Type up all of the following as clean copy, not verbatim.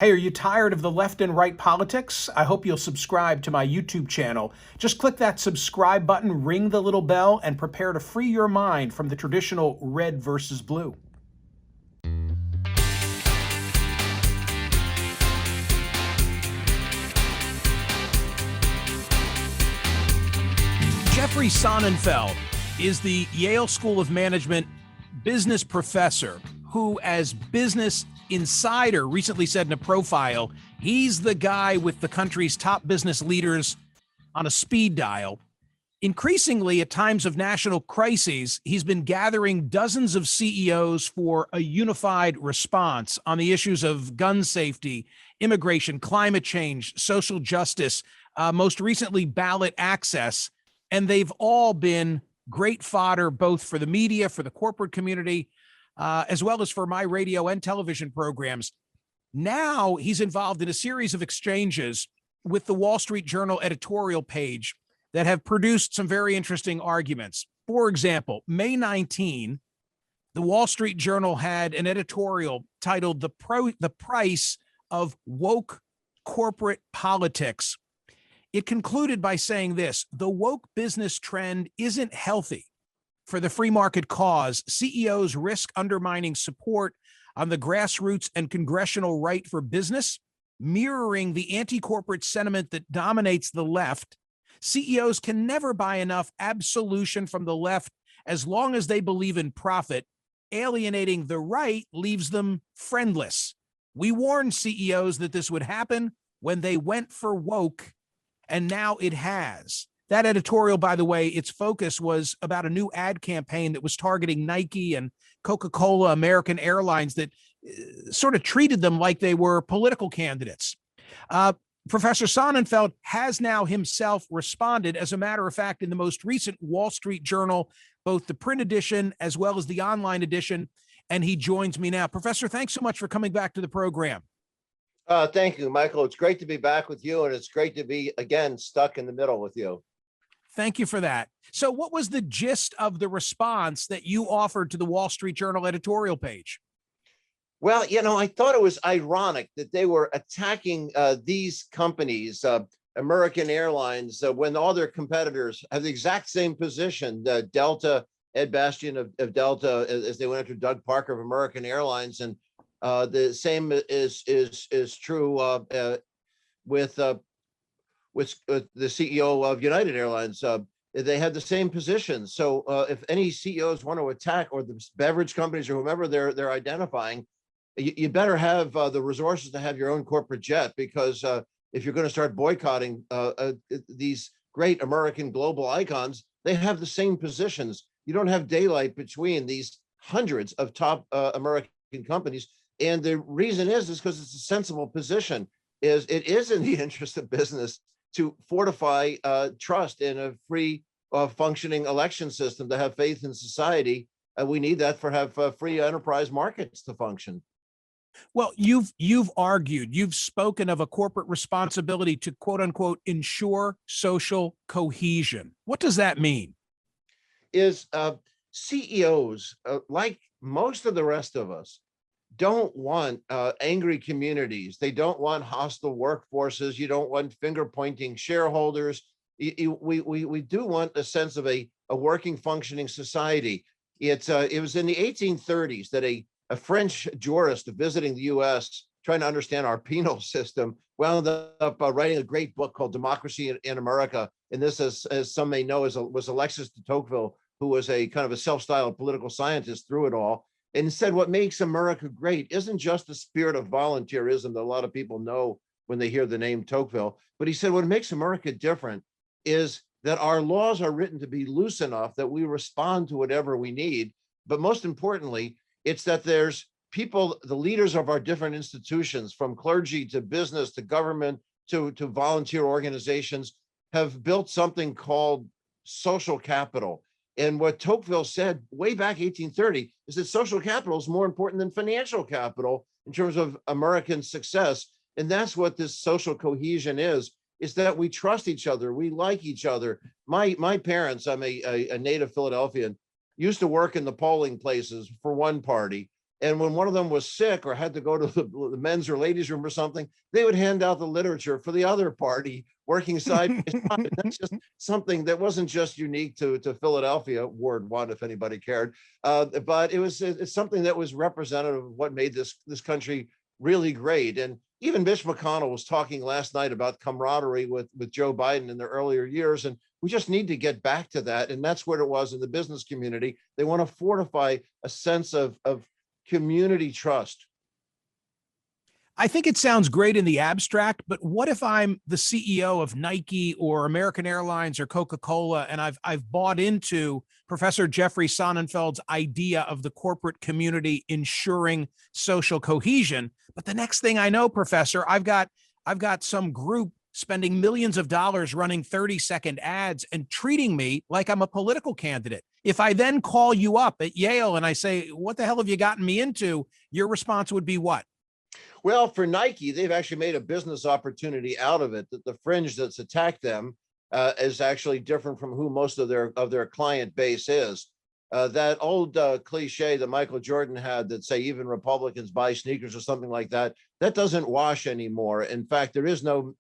Hey, are you tired of the left and right politics? I hope you'll subscribe to my YouTube channel. Just click that subscribe button, ring the little bell, and prepare to free your mind from the traditional red versus blue. Jeffrey Sonnenfeld is the Yale School of Management business professor who, as Business Insider recently said in a profile, he's the guy with the country's top business leaders on a speed dial. Increasingly, at times of national crises, he's been gathering dozens of CEOs for a unified response on the issues of gun safety, immigration, climate change, social justice, most recently ballot access. And they've all been great fodder, both for the media, for the corporate community, as well as for my radio and television programs. Now he's involved in a series of exchanges with the Wall Street Journal editorial page that have produced some very interesting arguments. For example, May 19, the Wall Street Journal had an editorial titled The Price of Woke Corporate Politics. It concluded by saying this: the woke business trend isn't healthy for the free market cause. CEOs risk undermining support on the grassroots and congressional right for business, mirroring the anti-corporate sentiment that dominates the left. CEOs can never buy enough absolution from the left as long as they believe in profit. Alienating the right leaves them friendless. We warned CEOs that this would happen when they went for woke, and now it has. That editorial, by the way, its focus was about a new ad campaign that was targeting Nike and Coca-Cola, American Airlines, that sort of treated them like they were political candidates. Professor Sonnenfeld has now himself responded, as a matter of fact, in the most recent Wall Street Journal, both the print edition as well as the online edition, and he joins me now. Professor, thanks so much for coming back to the program. Thank you, Michael. It's great to be back with you, and it's great to be, again, stuck in the middle with you. Thank you for that. So what was the gist of the response that you offered to the Wall Street Journal editorial page? Well, I thought it was ironic that they were attacking these companies, American Airlines, when all their competitors have the exact same position. Delta, Ed Bastian of Delta, as they went after Doug Parker of American Airlines, and the same is true with the CEO of United Airlines. They had the same position. So if any CEOs want to attack, or the beverage companies or whomever they're identifying, you better have the resources to have your own corporate jet, because if you're going to start boycotting these great American global icons, they have the same positions. You don't have daylight between these hundreds of top American companies. And the reason is because it's a sensible position. It is in the interest of business to fortify trust in a free functioning election system, to have faith in society. We need that for have free enterprise markets to function. Well, you've argued, you've spoken of a corporate responsibility to, quote unquote, ensure social cohesion. What does that mean? Is CEOs, like most of the rest of us, don't want angry communities. They don't want hostile workforces. You don't want finger pointing shareholders. We do want a sense of a working, functioning society. It was in the 1830s that a French jurist visiting the U.S., trying to understand our penal system, wound up writing a great book called Democracy in America. And this, as some may know, was Alexis de Tocqueville, who was a kind of a self-styled political scientist through it all, and said what makes America great isn't just the spirit of volunteerism that a lot of people know when they hear the name Tocqueville, but he said what makes America different is that our laws are written to be loose enough that we respond to whatever we need. But most importantly, it's that there's people, the leaders of our different institutions, from clergy to business to government to volunteer organizations, have built something called social capital. And what Tocqueville said way back 1830 is that social capital is more important than financial capital in terms of American success. And that's what this social cohesion is that we trust each other. We like each other. My parents, I'm a native Philadelphian, used to work in the polling places for one party. And when one of them was sick or had to go to the men's or ladies' room or something, they would hand out the literature for the other party working side by side. And that's just something that wasn't just unique to Philadelphia, Ward 1, if anybody cared. But it's something that was representative of what made this country really great. And even Mitch McConnell was talking last night about camaraderie with Joe Biden in the earlier years. And we just need to get back to that. And that's what it was in the business community. They want to fortify a sense of community trust. I think it sounds great in the abstract, but what if I'm the CEO of Nike or American Airlines or Coca-Cola, and I've bought into Professor Jeffrey Sonnenfeld's idea of the corporate community ensuring social cohesion, but the next thing I know, Professor, I've got some group spending millions of dollars running 30-second ads and treating me like I'm a political candidate. If I then call you up at Yale and I say, what the hell have you gotten me into? Your response would be what? Well, for Nike, they've actually made a business opportunity out of it. That the fringe that's attacked them is actually different from who most of their client base is. That old cliche that Michael Jordan had that say even Republicans buy sneakers or something like that, that doesn't wash anymore. In fact, there is no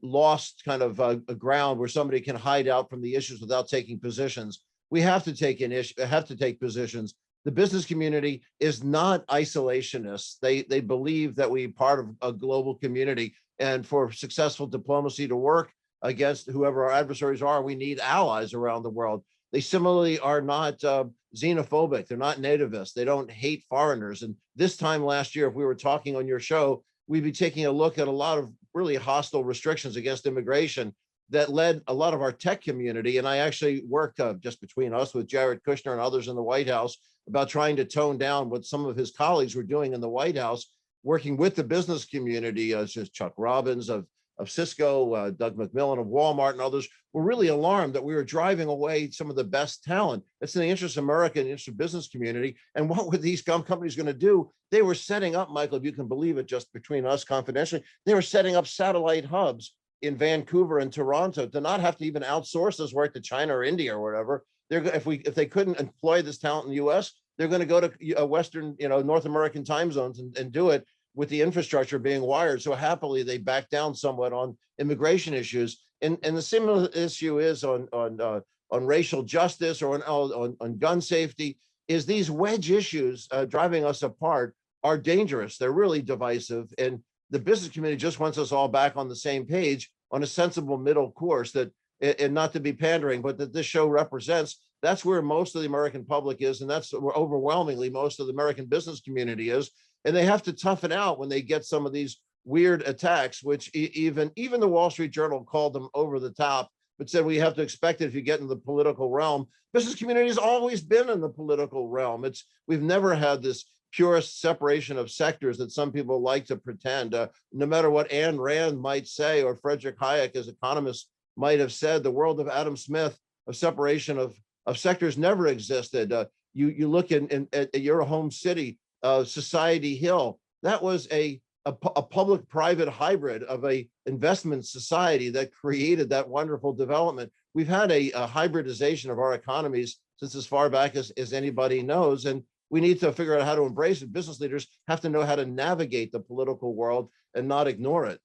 lost kind of ground where somebody can hide out from the issues without taking positions. We have to take positions. The business community is not isolationists. They believe that we part of a global community, and for successful diplomacy to work against whoever our adversaries are, we need allies around the world. They similarly are not xenophobic. They're not nativists. They don't hate foreigners. And this time last year, if we were talking on your show, we'd be taking a look at a lot of really hostile restrictions against immigration that led a lot of our tech community. And I actually worked just between us with Jared Kushner and others in the White House about trying to tone down what some of his colleagues were doing in the White House, working with the business community, just Chuck Robbins of Cisco, Doug McMillan of Walmart, and others were really alarmed that we were driving away some of the best talent. It's in the interest of America and the interest of business community. And what were these companies going to do? They were setting up, Michael, if you can believe it, just between us confidentially, they were setting up satellite hubs in Vancouver and Toronto to not have to even outsource this work to China or India or whatever. If they couldn't employ this talent in the U.S., they're going to go to Western, North American time zones and do it with the infrastructure being wired. So happily, they backed down somewhat on immigration issues. And the similar issue is on racial justice or on gun safety. Is these wedge issues driving us apart are dangerous. They're really divisive, and the business community just wants us all back on the same page on a sensible middle course that. And not to be pandering, but that this show represents, that's where most of the American public is. And that's where overwhelmingly most of the American business community is. And they have to toughen out when they get some of these weird attacks, which even the Wall Street Journal called them over the top, but said we have to expect it if you get in the political realm. Business community has always been in the political realm. We've never had this purest separation of sectors that some people like to pretend. No matter what Ayn Rand might say or Frederick Hayek as economists might have said, the world of Adam Smith of separation of sectors never existed. You look at your home city, Society Hill. That was a public-private hybrid of a investment society that created that wonderful development. We've had a hybridization of our economies since as far back as anybody knows, and we need to figure out how to embrace it. Business leaders have to know how to navigate the political world and not ignore it.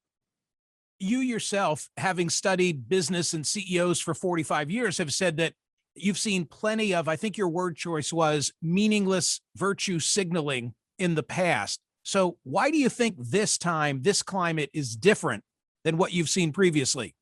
You yourself, having studied business and CEOs for 45 years, have said that you've seen plenty of, I think your word choice was meaningless virtue signaling in the past. So why do you think this time, this climate is different than what you've seen previously?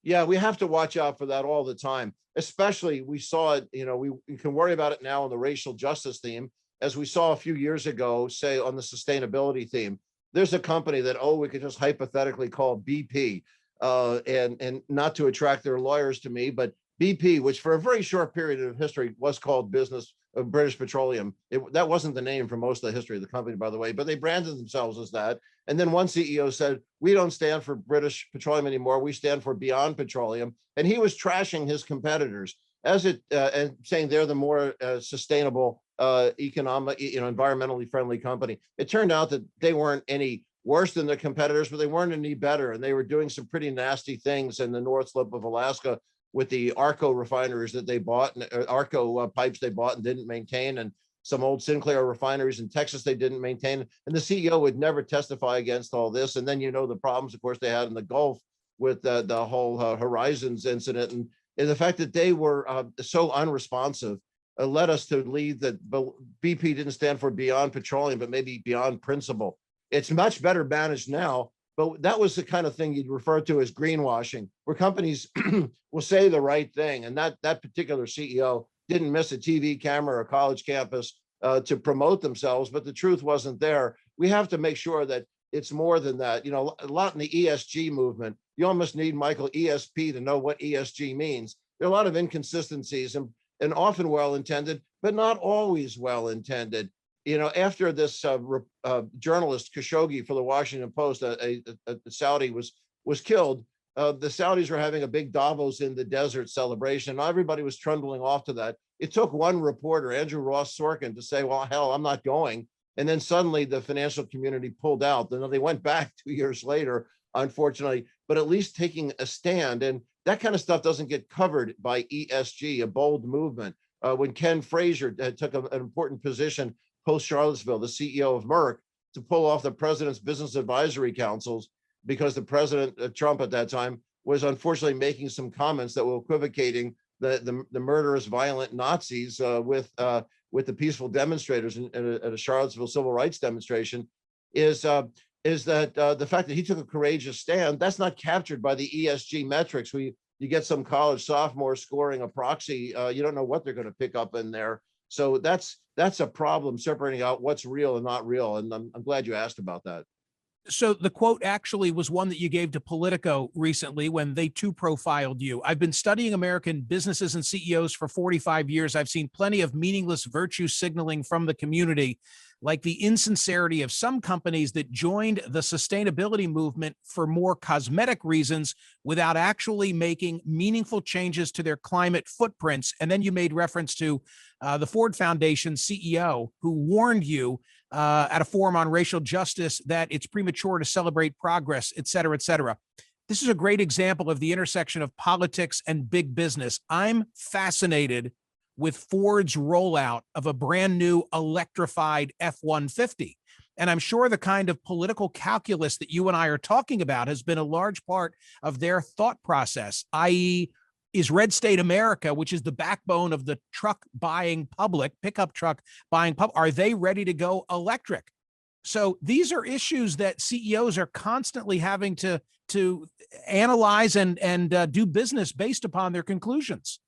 Yeah, we have to watch out for that all the time. Especially we saw it, we can worry about it now on the racial justice theme, as we saw a few years ago, say on the sustainability theme. There's a company that, we could just hypothetically call BP, and not to attract their lawyers to me, but BP, which for a very short period of history was called British Petroleum. That wasn't the name for most of the history of the company, by the way, but they branded themselves as that. And then one CEO said, we don't stand for British Petroleum anymore. We stand for Beyond Petroleum. And he was trashing his competitors and saying they're the more sustainable, economic, environmentally friendly company. It turned out that they weren't any worse than their competitors, but they weren't any better. And they were doing some pretty nasty things in the North Slope of Alaska with the Arco refineries that they bought, and Arco pipes they bought and didn't maintain, and some old Sinclair refineries in Texas they didn't maintain. And the CEO would never testify against all this. And then, the problems, of course, they had in the Gulf with the whole Horizons incident. And the fact that they were so unresponsive led us to lead that BP didn't stand for beyond petroleum, but maybe beyond principle. It's much better managed now, but that was the kind of thing you'd refer to as greenwashing, where companies will say the right thing. And that particular CEO didn't miss a TV camera or a college campus to promote themselves, but the truth wasn't there. We have to make sure that it's more than that. A lot in the ESG movement, you almost need, Michael, ESP to know what ESG means. There are a lot of inconsistencies and often well-intended, but not always well-intended. After this journalist Khashoggi for the Washington Post, a Saudi was killed, the Saudis were having a big Davos in the desert celebration, and everybody was trundling off to that. It took one reporter, Andrew Ross Sorkin, to say, well, hell, I'm not going. And then suddenly the financial community pulled out. Then they went back 2 years later, unfortunately, but at least taking a stand. And that kind of stuff doesn't get covered by ESG, a bold movement. When Ken Frazier took an important position post-Charlottesville, the CEO of Merck, to pull off the president's business advisory councils, because the president, Trump at that time, was unfortunately making some comments that were equivocating the murderous, violent Nazis with the peaceful demonstrators at a Charlottesville civil rights demonstration, is that the fact that he took a courageous stand, that's not captured by the ESG metrics. You get some college sophomore scoring a proxy, you don't know what they're going to pick up in there. So that's a problem, separating out what's real and not real. And I'm glad you asked about that. So the quote actually was one that you gave to Politico recently when they too profiled you. I've been studying American businesses and CEOs for 45 years. I've seen plenty of meaningless virtue signaling from the community, like the insincerity of some companies that joined the sustainability movement for more cosmetic reasons without actually making meaningful changes to their climate footprints. And then you made reference to the Ford Foundation CEO who warned you at a forum on racial justice that it's premature to celebrate progress, et cetera, et cetera. This is a great example of the intersection of politics and big business. I'm fascinated with Ford's rollout of a brand new electrified F-150. And I'm sure the kind of political calculus that you and I are talking about has been a large part of their thought process, i.e., is Red State America, which is the backbone of the truck buying public, pickup truck buying public, are they ready to go electric? So these are issues that CEOs are constantly having to analyze and do business based upon their conclusions.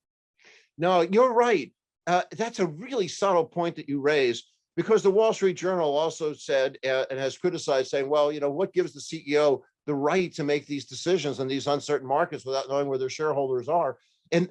No, you're right. That's a really subtle point that you raise, because the Wall Street Journal also said and has criticized, saying, well, what gives the CEO the right to make these decisions in these uncertain markets without knowing where their shareholders are? And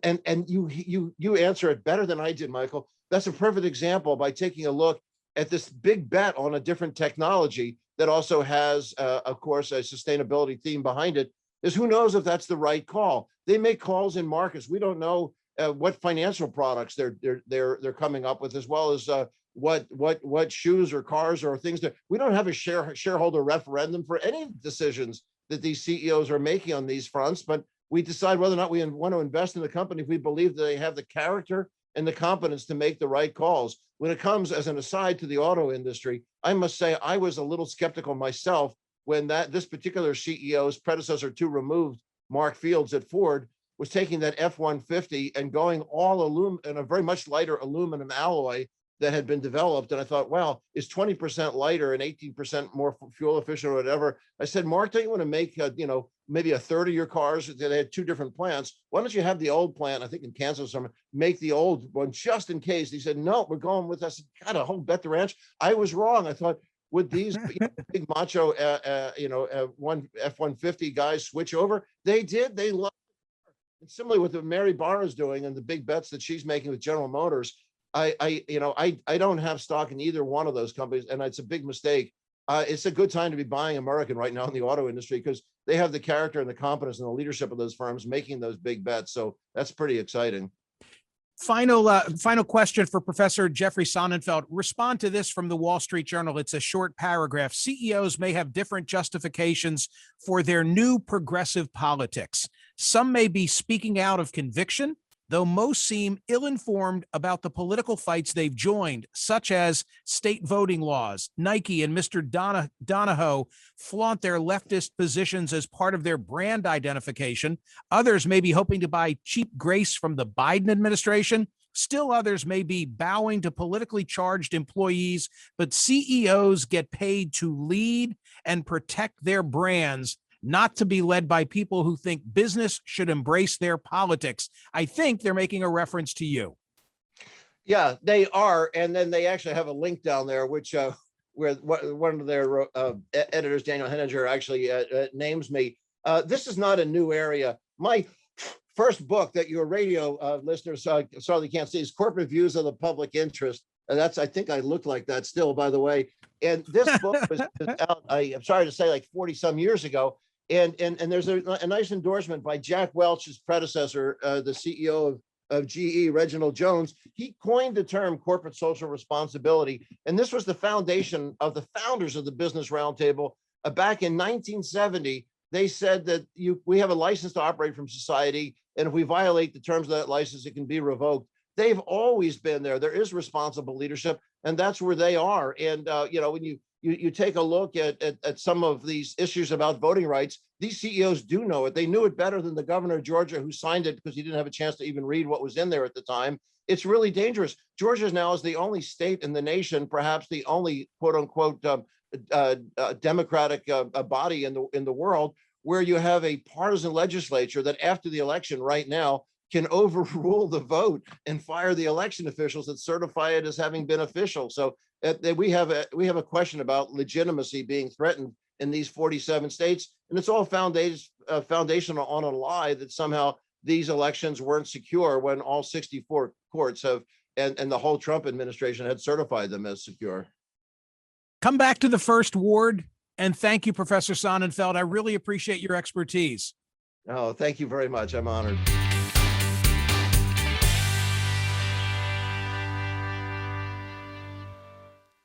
you answer it better than I did, Michael. That's a perfect example by taking a look at this big bet on a different technology that also has, of course, a sustainability theme behind it. Is who knows if that's the right call? They make calls in markets. We don't know what financial products they're coming up with, as well as what shoes or cars or things that we don't have a shareholder referendum for any decisions that these CEOs are making on these fronts. But we decide whether or not we want to invest in the company if we believe that they have the character and the competence to make the right calls. When it comes, as an aside, to the auto industry, I must say I was a little skeptical myself when this particular CEO's predecessor to removed, Mark Fields at Ford, was taking that F-150 and going all aluminum in a very much lighter aluminum alloy that had been developed. And I thought, well, it's 20% lighter and 18% more fuel efficient or whatever. I said, Mark, don't you want to make, maybe a third of your cars? They had two different plants. Why don't you have the old plant, I think in Kansas, make the old one just in case? He said, no, we're going with us. God, a whole bet the ranch. I was wrong. I thought, would these big macho, one F-150 guys switch over? They did. They loved it. And similarly with what Mary Barra is doing and the big bets that she's making with General Motors, I don't have stock in either one of those companies, and it's a big mistake. It's a good time to be buying American right now in the auto industry, because they have the character and the competence and the leadership of those firms making those big bets. So that's pretty exciting. Final question for Professor Jeffrey Sonnenfeld. Respond to this from the Wall Street Journal. It's a short paragraph. CEOs may have different justifications for their new progressive politics. Some may be speaking out of conviction, though most seem ill-informed about the political fights they've joined, such as state voting laws. Nike and Mr. Donahoe flaunt their leftist positions as part of their brand identification. Others may be hoping to buy cheap grace from the Biden administration. Still others may be bowing to politically charged employees, but CEOs get paid to lead and protect their brands, not to be led by people who think business should embrace their politics. I think they're making a reference to you. Yeah, they are. And then they actually have a link down there, which where one of their editors, Daniel Henninger, actually names me. This is not a new area. My first book that your radio listeners sorely can't see is Corporate Views of the Public Interest. And that's, I think I look like that still, by the way. And this book was out, I'm sorry to say, like 40 some years ago. And there's a nice endorsement by Jack Welch's predecessor, the CEO of GE, Reginald Jones. He coined the term corporate social responsibility. And this was the foundation of the founders of the Business Roundtable. Back in 1970, they said that we have a license to operate from society. And if we violate the terms of that license, it can be revoked. They've always been there. There is responsible leadership, and that's where they are. And, when you take a look at some of these issues about voting rights, these CEOs do know it. They knew it better than the governor of Georgia, who signed it because he didn't have a chance to even read what was in there at the time. It's really dangerous. Georgia now is the only state in the nation, perhaps the only quote unquote democratic body in the world, where you have a partisan legislature that after the election right now can overrule the vote and fire the election officials that certify it as having been official. So we have a question about legitimacy being threatened in these 47 states, and it's all foundational on a lie that somehow these elections weren't secure when all 64 courts have and the whole Trump administration had certified them as secure. Come back to the first ward, and thank you, Professor Sonnenfeld. I really appreciate your expertise. Oh, thank you very much. I'm honored.